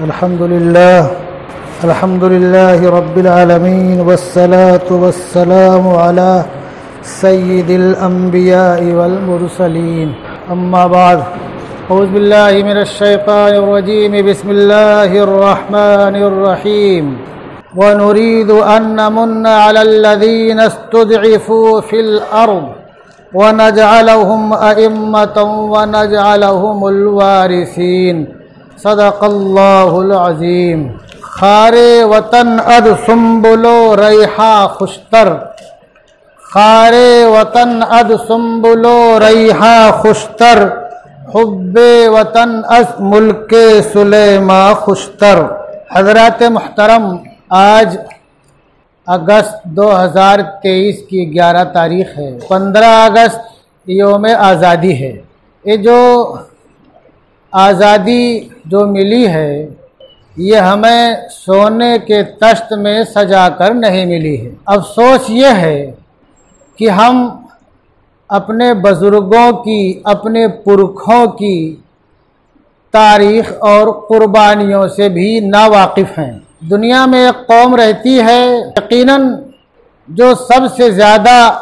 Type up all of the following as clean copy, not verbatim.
अल्हम्दुलिल्लाह रब्बिल आलमीन वस्सलातु वस्सलामु अला सय्यिदिल अंबिया'i वल मुरसलीन अम्मा बाद औज़ु बिल्लाहि मिनश शैतानिर रजीम बिस्मिल्लाहिर रहमानिर रहीम व नुरीदु अन नमुन्ना अलल लज़ीना इस्तुज़इफ़ू फिल अर्ज़ व नजअलहुम अइम्मतन व नजअलहुमुल वारिसीन सदक़ल्लाहुल अज़ीम। खारे वतन अद सुम्बुलो रैहा खुशतर, खारे वतन अद सुम्बुलो रैहा खुशतर, हुब्बे वतन अस मुल्के सुलेमा खुशतर। हज़रात मुहतरम, आज अगस्त 2023 की 11 तारीख़ है। 15 अगस्त योम आज़ादी है। ये जो आज़ादी जो मिली है ये हमें सोने के तख्त में सजा कर नहीं मिली है। अफसोस ये है कि हम अपने बुज़ुर्गों की, अपने पुरखों की तारीख़ और क़ुरबानियों से भी नावाकिफ़ हैं। दुनिया में एक कौम रहती है यकीनन जो सबसे ज़्यादा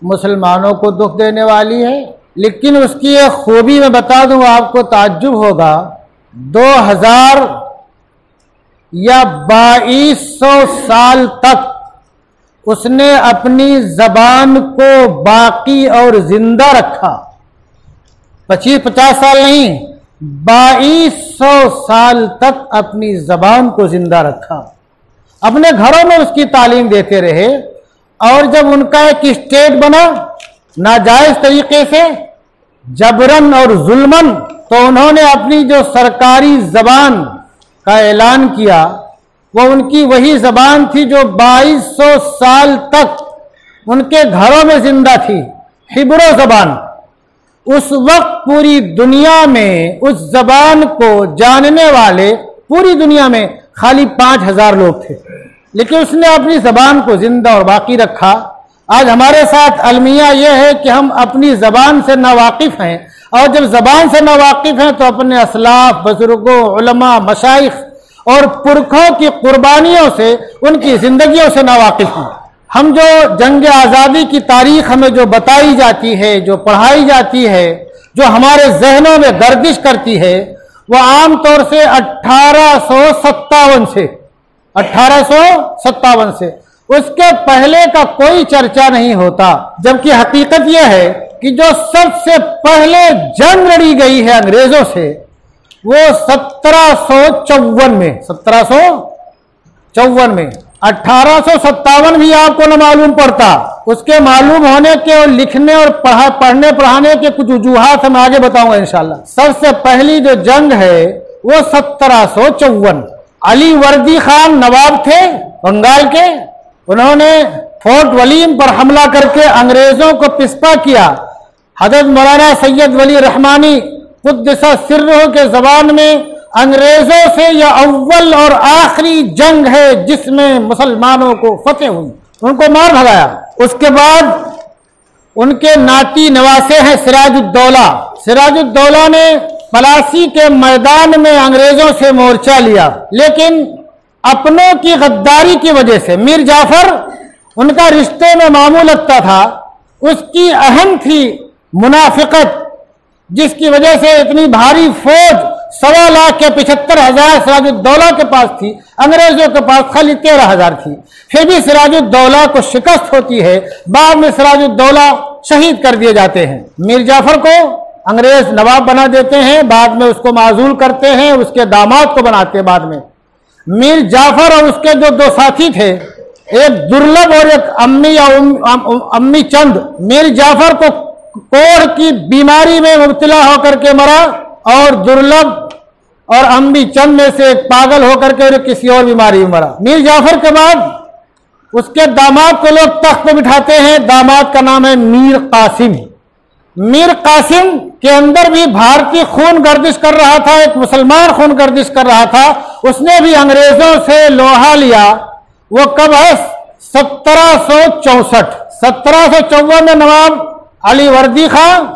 मुसलमानों को दुख देने वाली है, लेकिन उसकी एक खूबी मैं बता दूं, आपको ताज्जुब होगा। 2000 या 2200 साल तक उसने अपनी ज़बान को बाकी और जिंदा रखा। 25-50 साल नहीं, 2200 साल तक अपनी ज़बान को जिंदा रखा। अपने घरों में उसकी तालीम देते रहे और जब उनका एक स्टेट बना नाजायज तरीके से, जबरन और जुल्मन, तो उन्होंने अपनी जो सरकारी जबान का ऐलान किया वो उनकी वही जबान थी जो 2200 साल तक उनके घरों में जिंदा थी, हिब्रू जबान। उस वक्त पूरी दुनिया में उस जबान को जानने वाले पूरी दुनिया में खाली 5000 लोग थे, लेकिन उसने अपनी जबान को जिंदा और बाकी रखा। आज हमारे साथ अलमिया यह है कि हम अपनी ज़बान से नावाकिफ़ हैं, और जब ज़बान से नावाकिफ़ हैं तो अपने असलाफ, बुजुर्गों, उलमा, मशाइख और पुरखों की कुर्बानियों से, उनकी ज़िंदगियों से नावाकिफ़ हैं। हम जो जंग आज़ादी की तारीख़ हमें जो बताई जाती है, जो पढ़ाई जाती है, जो हमारे जहनों में गर्दिश करती है, वह आम तौर से 1857 से उसके पहले का कोई चर्चा नहीं होता। जबकि हकीकत यह है कि जो सबसे पहले जंग लड़ी गई है अंग्रेजों से वो 1754 में 1857 भी आपको न मालूम पड़ता। उसके मालूम होने के और लिखने और पढ़ने पढ़ाने के कुछ वजूहात हम आगे बताऊंगा इंशाल्लाह। सबसे पहली जो जंग है वो 1754। अली वर्दी खान नवाब थे बंगाल के, उन्होंने फोर्ट वलीम पर हमला करके अंग्रेजों को पिस्पा किया। हजरत मौलाना सैयद वली रहमानी कुद्दसा सिर्रहू के ज़बान में अंग्रेजों से यह अव्वल और आखिरी जंग है जिसमें मुसलमानों को फतेह हुई, उनको मार भगाया। उसके बाद उनके नाती नवासे हैं सिराजुद्दौला। सिराजुद्दौला ने पलासी के मैदान में अंग्रेजों से मोर्चा लिया, लेकिन अपनों की गद्दारी की वजह से मीर जाफर, उनका रिश्ते में मामूल लगता था, उसकी अहम थी मुनाफिकत, जिसकी वजह से इतनी भारी फौज 1,75,000 सिराजुद्दौला के पास थी, अंग्रेजों के पास खाली 13,000 थी। फिर भी सिराजुद्दौला को शिकस्त होती है। बाद में सिराजुद्दौला शहीद कर दिए जाते हैं। मीर जाफर को अंग्रेज नवाब बना देते हैं, बाद में उसको माजूल करते हैं, उसके दामाद को बनाते हैं। बाद में मीर जाफर और उसके जो 2 साथी थे, एक दुर्लभ और एक अम्मी चंद, मीर जाफर को कोढ़ की बीमारी में मुब्तला होकर के मरा और दुर्लभ और अम्मी चंद में से एक पागल होकर के किसी और बीमारी में मरा। मीर जाफर के बाद उसके दामाद को लोग तख्त पर बिठाते हैं। दामाद का नाम है मीर कासिम। मीर कासिम के अंदर भी भारतीय खून गर्दिश कर रहा था, एक मुसलमान खून गर्दिश कर रहा था। उसने भी अंग्रेजों से लोहा लिया। वो कब है? 1764। 1754 में नवाब अली वर्दी खां,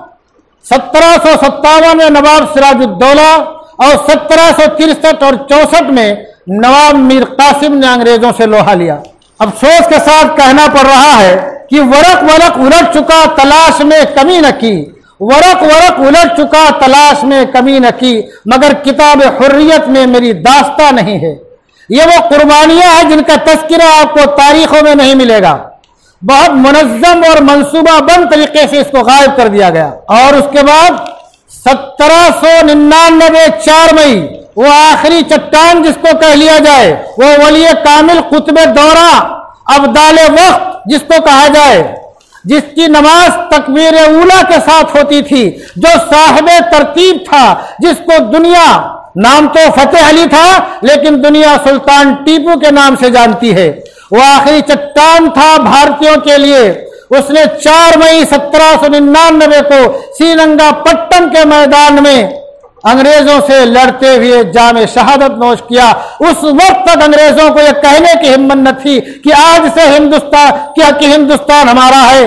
1757 में नवाब सिराजुद्दौला और 1763 और 64 में नवाब मीर कासिम ने अंग्रेजों से लोहा लिया। अफसोस के साथ कहना पड़ रहा है कि वरक वरक उलट चुका तलाश में कमी न की, वरक वरक उलट चुका तलाश में कमी न की, मगर किताब हुर्रियत में मेरी दास्तां नहीं है। ये वो कुर्बानियां हैं जिनका तस्करा आपको तारीखों में नहीं मिलेगा। बहुत मुनज्जम और मंसूबाबंद तरीके से इसको गायब कर दिया गया। और उसके बाद 1799 4 मई वो आखिरी चट्टान जिसको कह लिया जाए, वो वली कामिल कुतुब दौरा अब्दाल वक्त जिसको कहा जाए, जिसकी नमाज तकबीर ऊला के साथ होती थी, जो साहिब तरतीब था, जिसको दुनिया, नाम तो फतेह अली था लेकिन दुनिया सुल्तान टीपू के नाम से जानती है, वो आखिरी चट्टान था भारतीयों के लिए। उसने 4 मई 1799 को श्रीरंगापट्टनम के मैदान में अंग्रेजों से लड़ते हुए जामे शहादत नोश किया। उस वक्त तक अंग्रेजों को यह कहने की हिम्मत न थी कि आज से हिंदुस्तान हमारा है।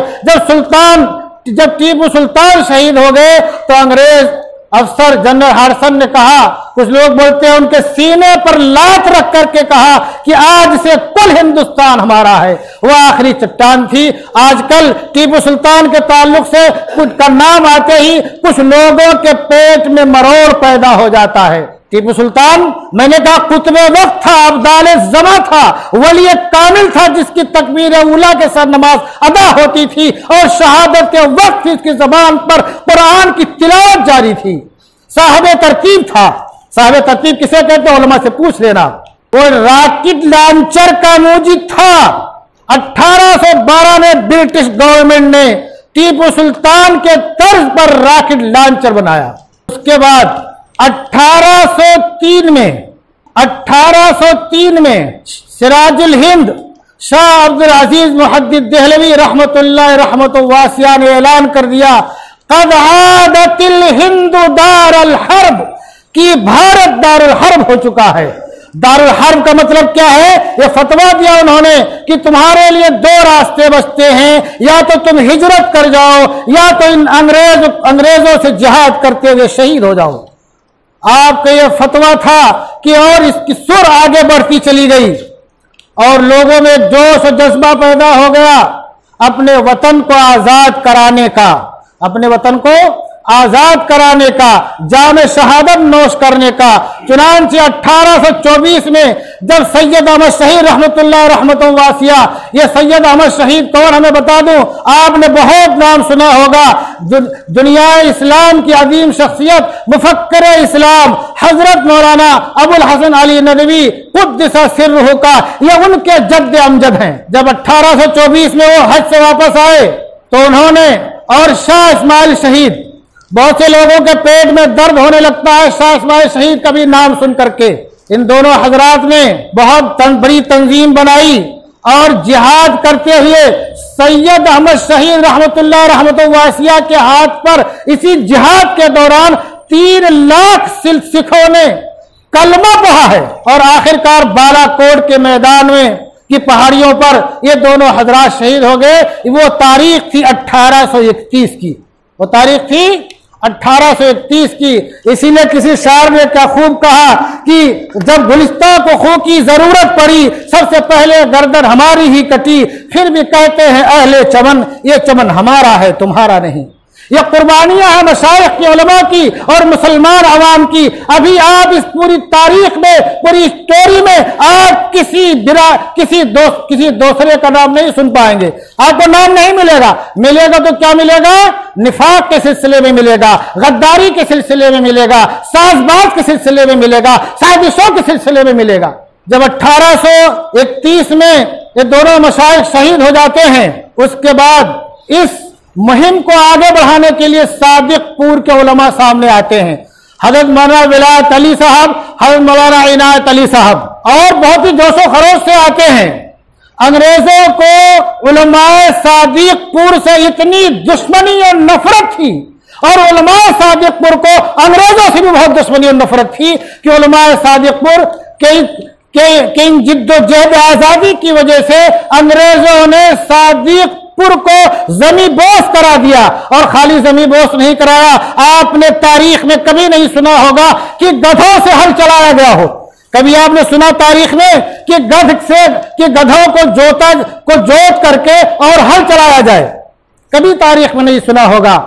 जब टीपू सुल्तान शहीद हो गए तो अंग्रेज अफसर जनरल हार्सन ने कहा, कुछ लोग बोलते हैं उनके सीने पर लात रख करके कहा कि आज से कुल हिंदुस्तान हमारा है। वह आखिरी चट्टान थी। आजकल टीपू सुल्तान के ताल्लुक से कुछ का नाम आते ही कुछ लोगों के पेट में मरोड़ पैदा हो जाता है। टीपू सुल्तान, मैंने कहा, कुतुब वक्त था, अब्दाल ज़मा था, वली कामिल था, जिसकी तकबीर उला के साथ नमाज अदा होती थी और शहादत के वक्त इसकी जबान पर कुरान की तिलावत जारी थी। साहिब तरतीब था। साहिब तरतीब किसे कहते हैं, उलमा से पूछ लेना। वो रॉकेट लॉन्चर का मूजिद था। 1812 में ब्रिटिश गवर्नमेंट ने टीपू सुल्तान के तर्ज पर रॉकेट लॉन्चर बनाया। उसके बाद 1803 में सिराजुल हिंद शाह अब्दुल अजीज मुहद्दिद देहलवी रहमतुल्लाह रहमतुल वासिया ने ऐलान कर दिया, कद आदतिल हिंदु दारुल हर्ब, कि भारत दारुल हर्ब हो चुका है। दारुल हर्ब का मतलब क्या है? ये फतवा दिया उन्होंने कि तुम्हारे लिए 2 रास्ते बचते हैं, या तो तुम हिजरत कर जाओ या तो इन अंग्रेजों से जिहाद करते हुए शहीद हो जाओ। आपका यह फतवा था कि, और इसकी सुर आगे बढ़ती चली गई और लोगों में जोश और जज्बा पैदा हो गया अपने वतन को आजाद कराने का, अपने वतन को आजाद कराने का, जामे शहादत नोश करने का। चुनांचे 1824 में जब सैयद अहमद शहीद रहमतुल्लाह रहमतुल वासिया, ये सैयद अहमद शहीद कौन हमें बता दूं, आपने बहुत नाम सुना होगा। दुनिया इस्लाम की अजीम शख्सियत मुफक्कर इस्लाम हजरत मौलाना अबुल हसन अली नदवी कुद्दसा सिर्रुहु का ये उनके जद्द अमजद हैं। जब 1824 में वो हज से वापस आए तो उन्होंने और शाह इस्माइल शहीद, बहुत से लोगों के पेट में दर्द होने लगता है शाह इस्माइल शहीद का भी नाम सुन करके, इन दोनों हजरात ने बहुत बड़ी तंजीम बनाई और जिहाद करते हुए सैयद अहमद शहीद रहमतुल्लाह रहमतुल वासिया के हाथ पर इसी जिहाद के दौरान 3 लाख सिखों ने कलमा पढ़ा है और आखिरकार बालाकोट के मैदान में की पहाड़ियों पर ये दोनों हजरात शहीद हो गए। वो तारीख थी 1831 की, वो तारीख थी 1831 की। इसीलिए किसी शायर ने क्या खूब कहा कि जब गुलिस्तां को खो की जरूरत पड़ी, सबसे पहले गर्दन हमारी ही कटी, फिर भी कहते हैं अहले चमन, ये चमन हमारा है तुम्हारा नहीं। ये कुर्बानियां हैं मशाइख की, उलमा की और मुसलमान अवाम की। अभी आप इस पूरी तारीख में, पूरी स्टोरी में आप किसी दूसरे का नाम नहीं सुन पाएंगे, आपको नाम नहीं मिलेगा। मिलेगा तो क्या मिलेगा? निफाक के सिलसिले में मिलेगा, गद्दारी के सिलसिले में मिलेगा, साजबाज के सिलसिले में मिलेगा, साजिशों के सिलसिले में मिलेगा। जब 1831 में ये दोनों मशाइख शहीद हो जाते हैं, उसके बाद इस मुहिम को आगे बढ़ाने के लिए सादिकपुर के उलमा सामने आते हैं। हजरत मौलाना विलायत अली साहब, हजरत मौलाना इनायत अली साहब, और बहुत ही जोशो खरोश से आते हैं। अंग्रेजों को उलमाए सादिकपुर से इतनी दुश्मनी और नफरत थी, और उलमाए सादिकपुर को अंग्रेजों से भी बहुत दुश्मनी और नफरत थी कि उलमाए सादिकपुर के इन जिद्दोजहद आजादी की वजह से अंग्रेजों ने सादिकपुर को जमी बोस करा दिया। और खाली जमी बोस नहीं कराया, आपने तारीख में कभी नहीं सुना होगा कि गधों से हल चलाया गया हो। कभी आपने सुना तारीख में कि गधों को जोत करके और हल चलाया जाए? कभी तारीख में नहीं सुना होगा।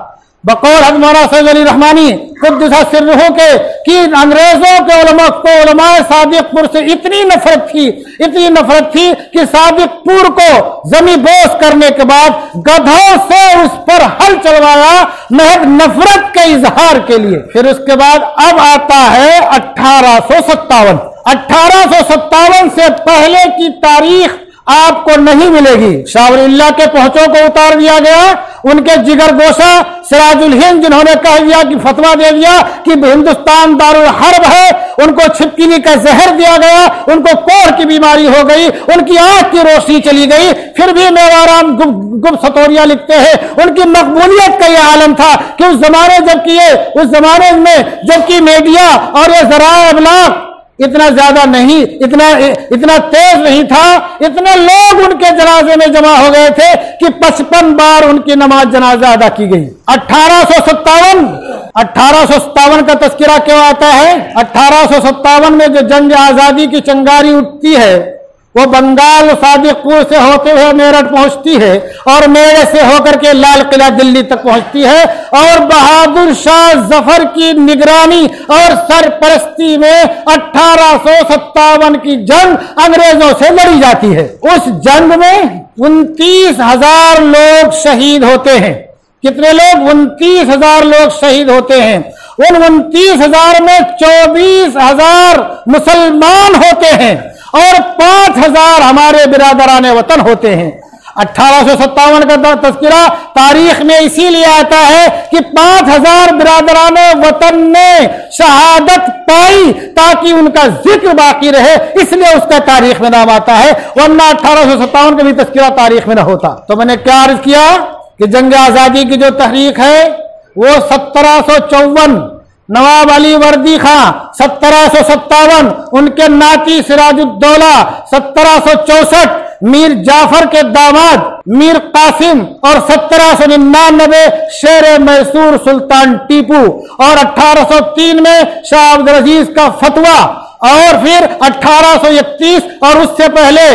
बकौल हज़रत मौलाना सैयद अली रहमानी क़ुद्दस सिर्रहू के कि अंग्रेजों के उलमा सादिकपुर से इतनी नफरत थी कि सादिकपुर को जमी बोस करने के बाद गधों से उस पर हल चलवाया, महज नफरत के इजहार के लिए। फिर उसके बाद अब आता है 1857। 1857 से पहले की तारीख आपको नहीं मिलेगी। शाह वलीउल्लाह के पहुंचों को उतार दिया गया। उनके जिगर गोशा सिराजुल हिंद जिन्होंने कह दिया कि फतवा दे दिया कि हिंदुस्तान दारुल हर्ब है, उनको छिपकली का जहर दिया गया, उनको कोढ़ की बीमारी हो गई, उनकी आंख की रोशनी चली गई। फिर भी मेवाराम गुप्त सतोरिया लिखते हैं उनकी मकबूलियत का यह आलम था कि उस जमाने में जबकि मीडिया और ये ज़राए इब्लाग इतना ज्यादा नहीं, इतना तेज नहीं था, इतने लोग उनके जनाजे में जमा हो गए थे कि 55 बार उनकी नमाज जनाजा अदा की गई। 1857 का तस्करा क्यों आता है? 1857 में जो जंग आजादी की चिंगारी उठती है वो बंगाल सादिकपुर से होते हुए मेरठ पहुंचती है और मेरठ से होकर के लाल किला दिल्ली तक पहुंचती है और बहादुर शाह जफर की निगरानी और सरपरस्ती में 1857 की जंग अंग्रेजों से लड़ी जाती है। उस जंग में 29,000 लोग शहीद होते हैं। कितने लोग? 29,000 लोग शहीद होते हैं। उन 29,000 में 24,000 मुसलमान होते हैं और 5,000 हमारे बिरादराने वतन होते हैं। 1857 का तस्करा तारीख में इसीलिए आता है कि 5,000 बिरादराने वतन ने शहादत पाई ताकि उनका जिक्र बाकी रहे, इसलिए उसका तारीख में नाम आता है, वरना 1857 का भी तस्करा तारीख में न होता। तो मैंने क्या अर्ज किया कि जंग आजादी की जो तहरीक है वो 1754 नवाब अली वर्दी खां, 1757 उनके नाती सिराजुद्दौला, 1764 मीर जाफर के दामाद मीर कासिम और 1799 शेर मैसूर सुल्तान टीपू और 1803 में शाह अब्दुल अजीज का फतवा और फिर 1831 और उससे पहले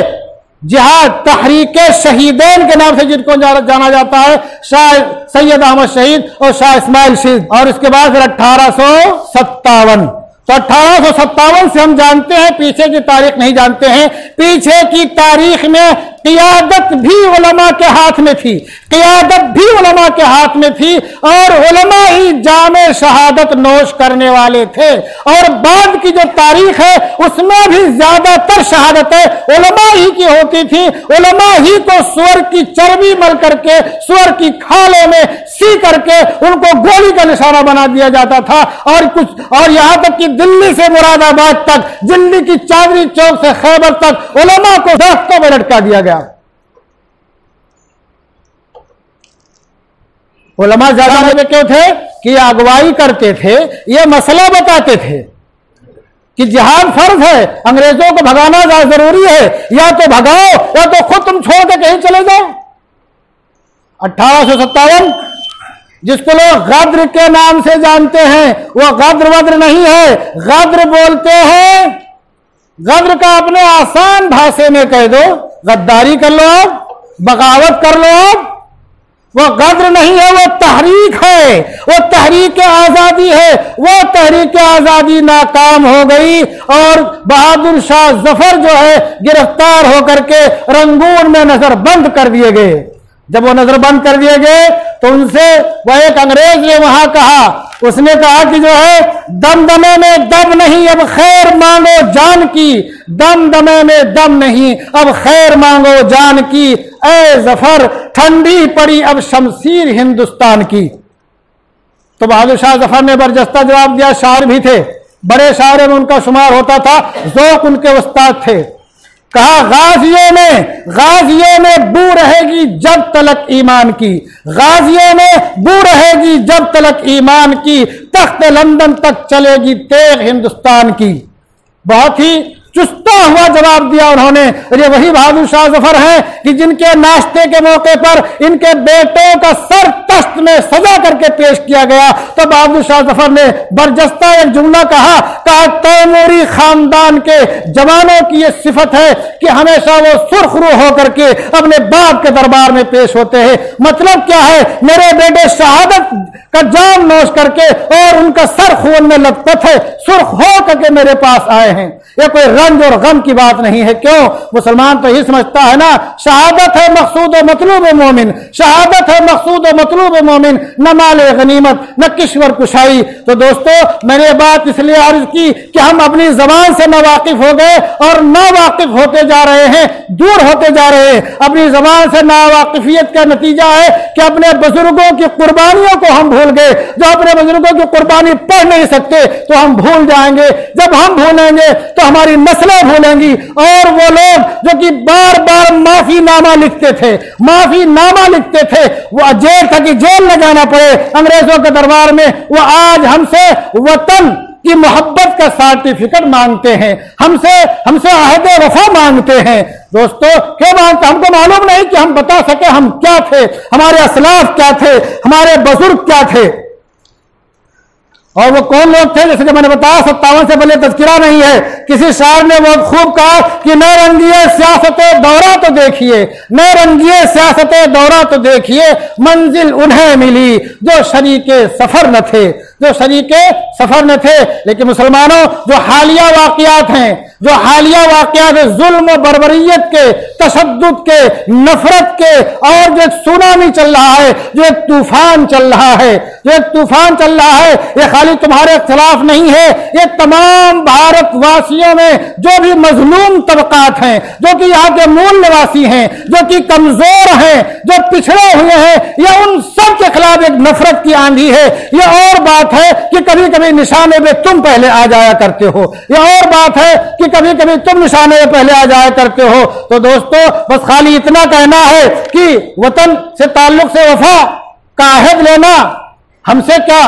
जिहाद तहरीके शहीदैन के नाम से जिनको जाना जाता है, शाह सैयद अहमद शहीद और शाह इस्माइल शहीद, और इसके बाद फिर 1857। तो 1857 से हम जानते हैं, पीछे की तारीख नहीं जानते हैं। पीछे की तारीख में क़ियादत भी उलमा के हाथ में थी, क़ियादत भी उलमा के हाथ में थी और उलमा ही जामे शहादत नोश करने वाले थे। और बाद की जो तारीख है उसमें भी ज्यादातर शहादतें उलमा ही की होती थी। उलमा ही को सुअर की चर्बी मल करके, सुअर की खालों में सी करके उनको गोली का निशाना बना दिया जाता था। और यहां तक कि दिल्ली से मुरादाबाद तक, दिल्ली की चांदनी चौक से खैबर तक उलमा को दरख्तों में लटका दिया गया। उलमा ज्यादा में क्यों थे? कि अगुवाई करते थे, ये मसला बताते थे कि जिहाद फर्ज है, अंग्रेजों को भगाना जरूरी है, या तो भगाओ या तो खुद तुम छोड़ के कहीं चले जाओ। 1857 जिसको लोग गद्र के नाम से जानते हैं, वो गद्र वद्र नहीं है, गद्र बोलते हैं। गद्र का अपने आसान भाषा में कह दो, गद्दारी कर लो आप, बगावत कर लो आप। वो गद्र नहीं है, वो तहरीक है, वो तहरीक आजादी है। वो तहरीक आजादी नाकाम हो गई और बहादुर शाह जफर जो है गिरफ्तार होकर के रंगून में नजरबंद कर दिए गए। जब वो नजरबंद कर दिए गए तो उनसे वह एक अंग्रेज ने वहां कहा, उसने कहा कि जो है दमदमे में दम नहीं, अब खैर मांगो जान की। दमदमे में दम नहीं, अब खैर मांगो जान की। ऐ जफर ठंडी पड़ी अब शमशीर हिंदुस्तान की। तो बहादुर शाह जफर ने बरजस्ता जवाब दिया। शायर भी थे, बड़े शायर में उनका शुमार होता था, ज़ौक़ उनके उस्ताद थे। कहा गाजियों में बू रहेगी जब तलक ईमान की, गाजियों में बू रहेगी जब तलक ईमान की, तख्त लंदन तक चलेगी तेग हिंदुस्तान की। बहुत ही चुस्ता हुआ जवाब दिया उन्होंने। ये वही बहादुर शाह जफर हैं कि जिनके नाश्ते के मौके पर इनके बेटों का सर तख्त में सजा करके पेश किया गया तो बहादुर शाह जफर ने बरजस्ता एक जुमला कहा तैमूरी खानदान के जवानों की यह सिफत है कि हमेशा वो सुर्खरू होकर के अपने बाप के दरबार में पेश होते हैं। मतलब क्या है, मेरे बेटे शहादत का जाम नोश करके और उनका सर खून में लथपथ है, सुर्ख हो करके मेरे पास आए हैं। ये कोई रंज और गम की बात नहीं है। क्यों? मुसलमान तो ही समझता है ना, शहादत है मकसूद व मतलूब मोमिन, शहादत है मकसूद व मतलूब मोमिन, न माल गनीमत न किश्वर कुशाई। तो दोस्तों मैंने बात इसलिए अर्ज की कि हम अपनी जबान से नावाकिफ हो गए और नावाकिफ होते जा रहे हैं, दूर होते जा रहे हैं। अपनी जबान से नावाकिफियत का नतीजा है कि अपने बुजुर्गों की कुर्बानियों को हम भूल गए। जो अपने बुजुर्गों की कुर्बानी पढ़ नहीं सकते तो हम भूल जाएंगे। जब हम भूलेंगे तो हमारी नस्लें भूलेंगी। और वो लोग जो कि बार बार माफीनामा लिखते थे, माफीनामा लिखते थे, वो जेल था कि जेल न जाना पड़े अंग्रेजों के दरबार में, वो आज हमसे वतन की मोहब्बत का सर्टिफिकेट मांगते हैं, हमसे अहद वफा मांगते हैं। दोस्तों क्यों मांगते? हमको मालूम नहीं कि हम बता सके हम क्या थे, हमारे असलाफ क्या थे, हमारे बुजुर्ग क्या थे। और वो कौन लोग थे? जैसे कि मैंने बताया 57 से पहले तज़किरा नहीं है। किसी शायर ने बहुत खूब कहा कि न रंगिए सियासत दौरा तो देखिए, न रंगिए सियासत दौरा तो देखिए, मंजिल उन्हें मिली जो शरीके सफर न थे, जो शरीके सफर न थे। लेकिन मुसलमानों जो हालिया वाकयात हैं, जो हालिया वाकयात जुल्म बर्बरियत के, तशद्दुद के, नफरत के, और जो एक सुनामी चल रहा है, जो एक तूफान चल रहा है, जो एक तूफान चल रहा है, ये खाली तुम्हारे खिलाफ नहीं है, ये तमाम भारतवासियों में जो भी मजलूम तबकात हैं, जो कि यहाँ के मूल निवासी हैं, जो कि कमजोर हैं, जो पिछड़े हुए हैं, ये उन सब के खिलाफ एक नफरत की आंधी है। ये और बात है कि कभी कभी निशाने में तुम पहले आ जाया करते हो, ये और बात है कि कभी कभी तुम निशाने में पहले आ जाया करते हो। तो दोस्तों बस खाली इतना कहना है कि वतन से ताल्लुक से वफा का अहद लेना हमसे क्या,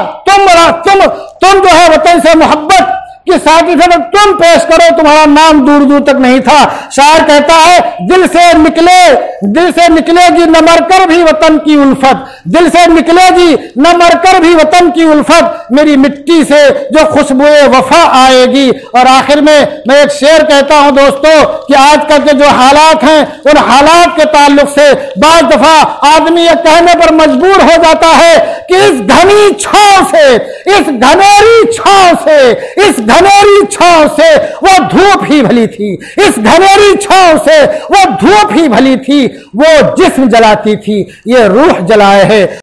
तुम जो है वतन से मोहब्बत कि सर्टिफिकेट तुम पेश करो, तुम्हारा नाम दूर दूर तक नहीं था। शायर कहता है दिल से निकलेगी न मरकर भी वतन की उल्फत, दिल से निकलेगी न मरकर भी वतन की उल्फत, मेरी मिट्टी से जो खुशबुए वफा आएगी। और आखिर में मैं एक शेर कहता हूं दोस्तों कि आजकल के जो हालात हैं उन हालात के ताल्लुक से बाज़ दफा आदमी यह कहने पर मजबूर हो जाता है कि इस घनी छांव से, इस घनेरी छांव से, इस घनेरी छांव से वो धूप ही भली थी, इस घनेरी छांव से वो धूप ही भली थी, वो जिस्म जलाती थी, ये रूह जलाए है।